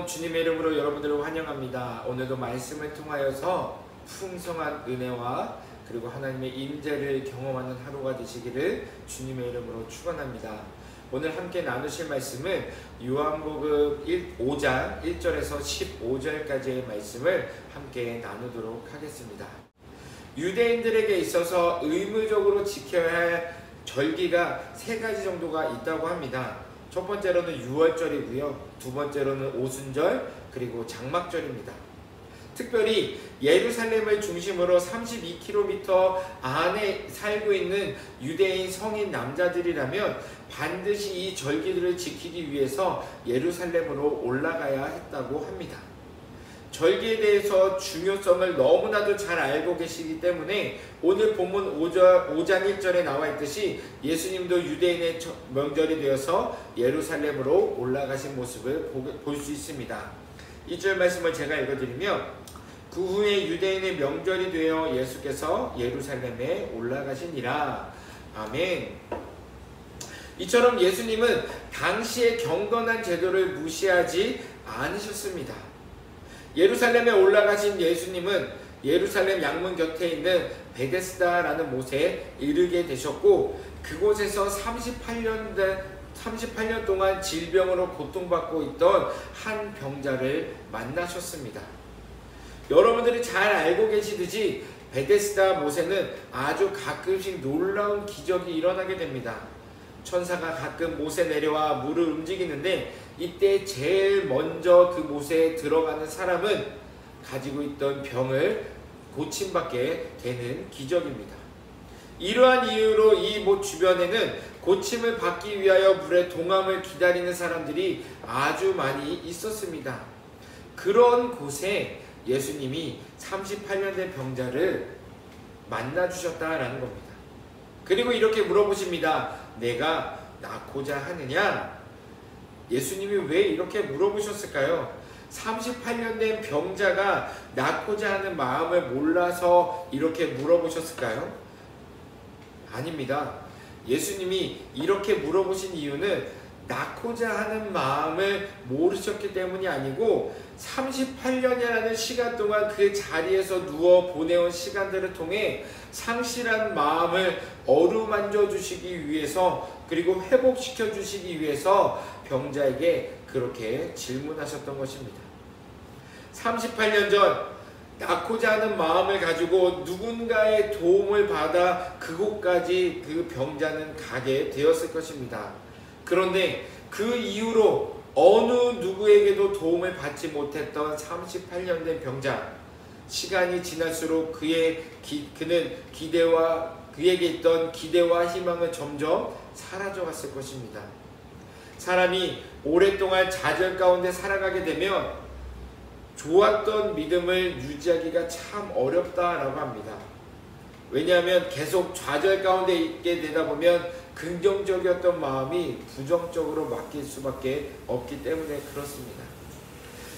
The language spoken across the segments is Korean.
주님의 이름으로 여러분들을 환영합니다. 오늘도 말씀을 통하여서 풍성한 은혜와 그리고 하나님의 임재를 경험하는 하루가 되시기를 주님의 이름으로 축원합니다. 오늘 함께 나누실 말씀은 요한복음 5장 1절에서 15절까지의 말씀을 함께 나누도록 하겠습니다. 유대인들에게 있어서 의무적으로 지켜야 할 절기가 3가지 정도가 있다고 합니다. 첫 번째로는 유월절이고요. 두 번째로는 오순절, 그리고 장막절입니다. 특별히 예루살렘을 중심으로 32km 안에 살고 있는 유대인 성인 남자들이라면 반드시 이 절기들을 지키기 위해서 예루살렘으로 올라가야 했다고 합니다. 절기에 대해서 중요성을 너무나도 잘 알고 계시기 때문에 오늘 본문 5장 1절에 나와 있듯이 예수님도 유대인의 명절이 되어서 예루살렘으로 올라가신 모습을 볼 수 있습니다. 2절 말씀을 제가 읽어드리면, 그 후에 유대인의 명절이 되어 예수께서 예루살렘에 올라가시니라. 아멘. 이처럼 예수님은 당시의 경건한 제도를 무시하지 않으셨습니다. 예루살렘에 올라가신 예수님은 예루살렘 양문 곁에 있는 베데스다라는 못에 이르게 되셨고, 그곳에서 38년 동안 질병으로 고통받고 있던 한 병자를 만나셨습니다. 여러분들이 잘 알고 계시듯이 베데스다 못에는 아주 가끔씩 놀라운 기적이 일어나게 됩니다. 천사가 가끔 못에 내려와 물을 움직이는데, 이때 제일 먼저 그 못에 들어가는 사람은 가지고 있던 병을 고침받게 되는 기적입니다. 이러한 이유로 이 못 주변에는 고침을 받기 위하여 물의 동함을 기다리는 사람들이 아주 많이 있었습니다. 그런 곳에 예수님이 38년 된 병자를 만나주셨다라는 겁니다. 그리고 이렇게 물어보십니다. 내가 낫고자 하느냐? 예수님이 왜 이렇게 물어보셨을까요? 38년 된 병자가 낫고자 하는 마음을 몰라서 이렇게 물어보셨을까요? 아닙니다. 예수님이 이렇게 물어보신 이유는 낫고자 하는 마음을 모르셨기 때문이 아니고, 38년이라는 시간 동안 그 자리에서 누워 보내온 시간들을 통해 상실한 마음을 어루만져 주시기 위해서, 그리고 회복시켜 주시기 위해서 병자에게 그렇게 질문하셨던 것입니다. 38년 전 낫고자 하는 마음을 가지고 누군가의 도움을 받아 그곳까지 그 병자는 가게 되었을 것입니다. 그런데 그 이후로 어느 누구에게도 도움을 받지 못했던 38년 된 병자, 시간이 지날수록 그는 그에게 있던 기대와 희망은 점점 사라져갔을 것입니다. 사람이 오랫동안 좌절 가운데 살아가게 되면 좋았던 믿음을 유지하기가 참 어렵다라고 합니다. 왜냐하면 계속 좌절 가운데 있게 되다 보면 긍정적이었던 마음이 부정적으로 바뀔 수밖에 없기 때문에 그렇습니다.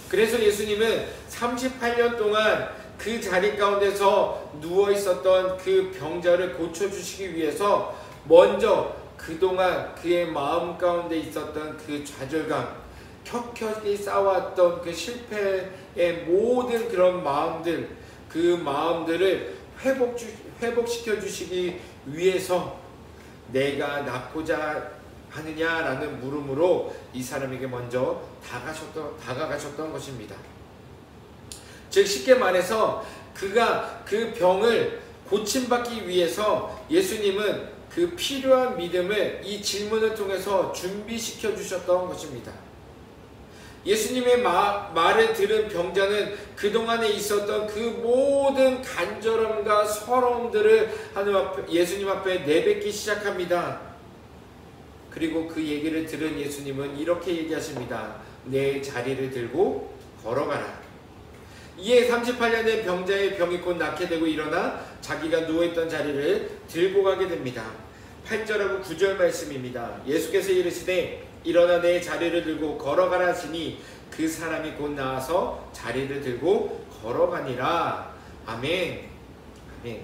그래서 예수님은 38년 동안 그 자리 가운데서 누워 있었던 그 병자를 고쳐주시기 위해서 먼저 그동안 그의 마음 가운데 있었던 그 좌절감, 켜켜이 쌓아왔던 그 실패의 모든 그런 마음들, 그 마음들을 회복시켜 주시기 위해서 내가 낫고자 하느냐라는 물음으로 이 사람에게 먼저 다가가셨던 것입니다. 즉 쉽게 말해서 그가 그 병을 고침받기 위해서 예수님은 그 필요한 믿음을 이 질문을 통해서 준비시켜 주셨던 것입니다. 예수님의 말을 들은 병자는 그동안에 있었던 그 모든 간절함과 서러움들을 예수님 앞에 내뱉기 시작합니다. 그리고 그 얘기를 들은 예수님은 이렇게 얘기하십니다. 내 자리를 들고 걸어가라. 이에 38년 된 병자의 병이 곧 낫게 되고 일어나 자기가 누워있던 자리를 들고 가게 됩니다. 8절하고 9절 말씀입니다. 예수께서 이르시되 일어나 내 자리를 들고 걸어가라 하시니 그 사람이 곧 나와서 자리를 들고 걸어가니라. 아멘. 아멘.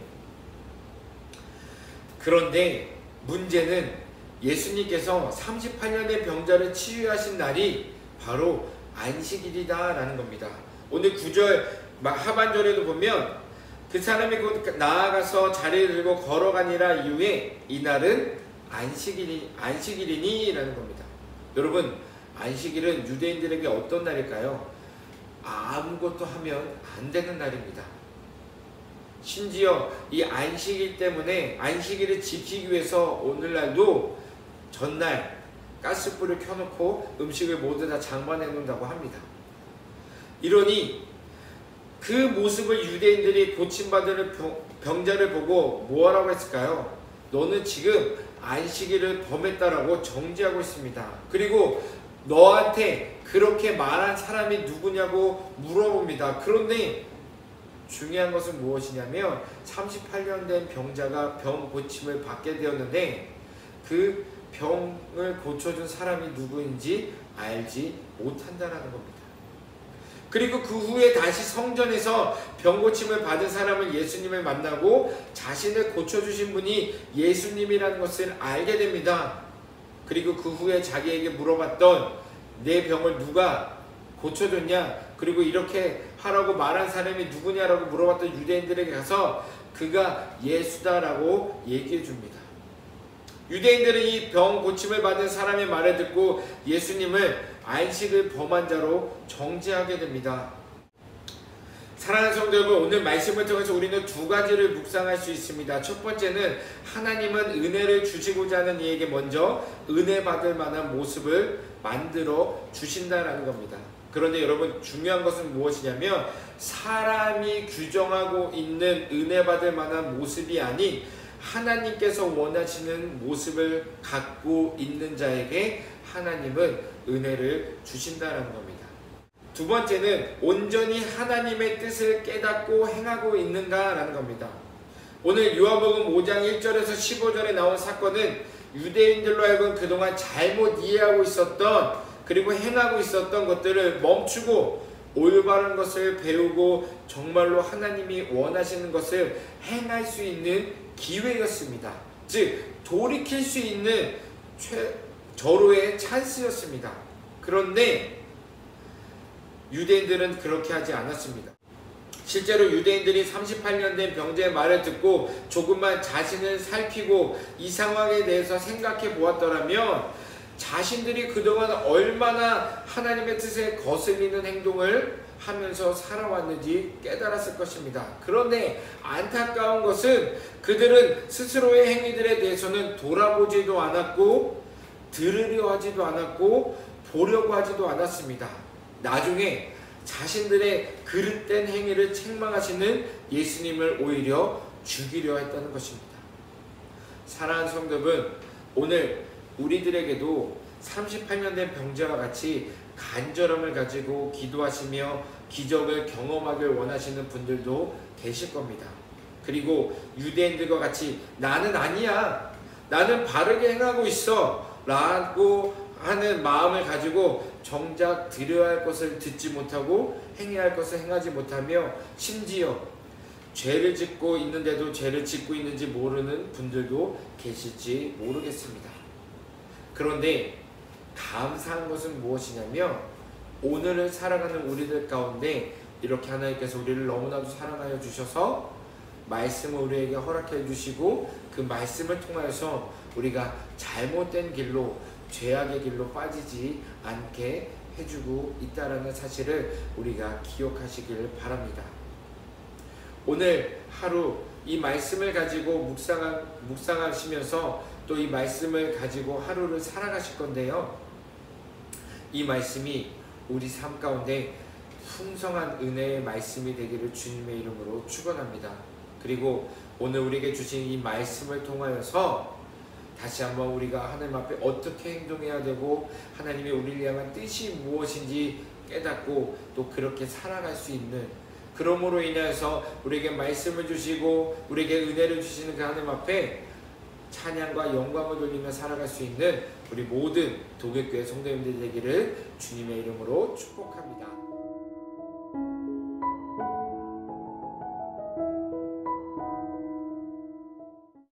그런데 문제는 예수님께서 38년의 병자를 치유하신 날이 바로 안식일이다 라는 겁니다. 오늘 9절 하반절에도 보면 그 사람이 곧 나아가서 자리를 들고 걸어가니라 이후에 이날은 안식일이니 라는 겁니다. 여러분, 안식일은 유대인들에게 어떤 날일까요? 아무것도 하면 안 되는 날입니다. 심지어 이 안식일 때문에 안식일을 지키기 위해서 오늘날도 전날 가스불을 켜놓고 음식을 모두 다 장만해 놓는다고 합니다. 이러니 그 모습을 유대인들이 고침받은 병자를 보고 뭐라고 했을까요? 너는 지금 안식일을 범했다라고 정죄하고 있습니다. 그리고 너한테 그렇게 말한 사람이 누구냐고 물어봅니다. 그런데 중요한 것은 무엇이냐면 38년 된 병자가 병 고침을 받게 되었는데 그 병을 고쳐준 사람이 누구인지 알지 못한다라는 겁니다. 그리고 그 후에 다시 성전에서 병 고침을 받은 사람은 예수님을 만나고 자신을 고쳐주신 분이 예수님이라는 것을 알게 됩니다. 그리고 그 후에 자기에게 물어봤던 내 병을 누가 고쳐줬냐, 그리고 이렇게 하라고 말한 사람이 누구냐라고 물어봤던 유대인들에게 가서 그가 예수다라고 얘기해 줍니다. 유대인들은 이 병 고침을 받은 사람의 말을 듣고 예수님을 안식을 범한 자로 정죄하게 됩니다. 사랑하는 성도 여러분, 오늘 말씀을 통해서 우리는 두 가지를 묵상할 수 있습니다. 첫 번째는 하나님은 은혜를 주시고자 하는 이에게 먼저 은혜 받을 만한 모습을 만들어 주신다라는 겁니다. 그런데 여러분, 중요한 것은 무엇이냐면 사람이 규정하고 있는 은혜 받을 만한 모습이 아닌 하나님께서 원하시는 모습을 갖고 있는 자에게 하나님은 은혜를 주신다는 겁니다. 두 번째는 온전히 하나님의 뜻을 깨닫고 행하고 있는가라는 겁니다. 오늘 요한복음 5장 1절에서 15절에 나온 사건은 유대인들로 하여금 그동안 잘못 이해하고 있었던, 그리고 행하고 있었던 것들을 멈추고 올바른 것을 배우고 정말로 하나님이 원하시는 것을 행할 수 있는 기회였습니다. 즉 돌이킬 수 있는 절호의 찬스였습니다. 그런데 유대인들은 그렇게 하지 않았습니다. 실제로 유대인들이 38년 된 병자의 말을 듣고 조금만 자신을 살피고 이 상황에 대해서 생각해 보았더라면 자신들이 그동안 얼마나 하나님의 뜻에 거슬리는 행동을 하면서 살아왔는지 깨달았을 것입니다. 그런데 안타까운 것은 그들은 스스로의 행위들에 대해서는 돌아보지도 않았고 들으려 하지도 않았고 보려고 하지도 않았습니다. 나중에 자신들의 그릇된 행위를 책망하시는 예수님을 오히려 죽이려 했다는 것입니다. 사랑하는 성도분, 오늘 우리들에게도 38년 된 병자와 같이 간절함을 가지고 기도하시며 기적을 경험하길 원하시는 분들도 계실 겁니다. 그리고 유대인들과 같이 나는 아니야, 나는 바르게 행하고 있어 라고 하는 마음을 가지고 정작 드려야 할 것을 듣지 못하고 행해야 할 것을 행하지 못하며 심지어 죄를 짓고 있는데도 죄를 짓고 있는지 모르는 분들도 계실지 모르겠습니다. 그런데 감사한 것은 무엇이냐면 오늘을 살아가는 우리들 가운데 이렇게 하나님께서 우리를 너무나도 사랑하여 주셔서 말씀을 우리에게 허락해 주시고 그 말씀을 통하여서 우리가 잘못된 길로, 죄악의 길로 빠지지 않게 해주고 있다는 사실을 우리가 기억하시길 바랍니다. 오늘 하루 이 말씀을 가지고 묵상하시면서 또 이 말씀을 가지고 하루를 살아가실 건데요, 이 말씀이 우리 삶 가운데 풍성한 은혜의 말씀이 되기를 주님의 이름으로 축원합니다. 그리고 오늘 우리에게 주신 이 말씀을 통하여서 다시 한번 우리가 하나님 앞에 어떻게 행동해야 되고 하나님의 우리를 향한 뜻이 무엇인지 깨닫고 또 그렇게 살아갈 수 있는, 그러므로 인해서 우리에게 말씀을 주시고 우리에게 은혜를 주시는 그 하나님 앞에 찬양과 영광을 돌리며 살아갈 수 있는 우리 모든 도객교회 성도님들 되기를 주님의 이름으로 축복합니다.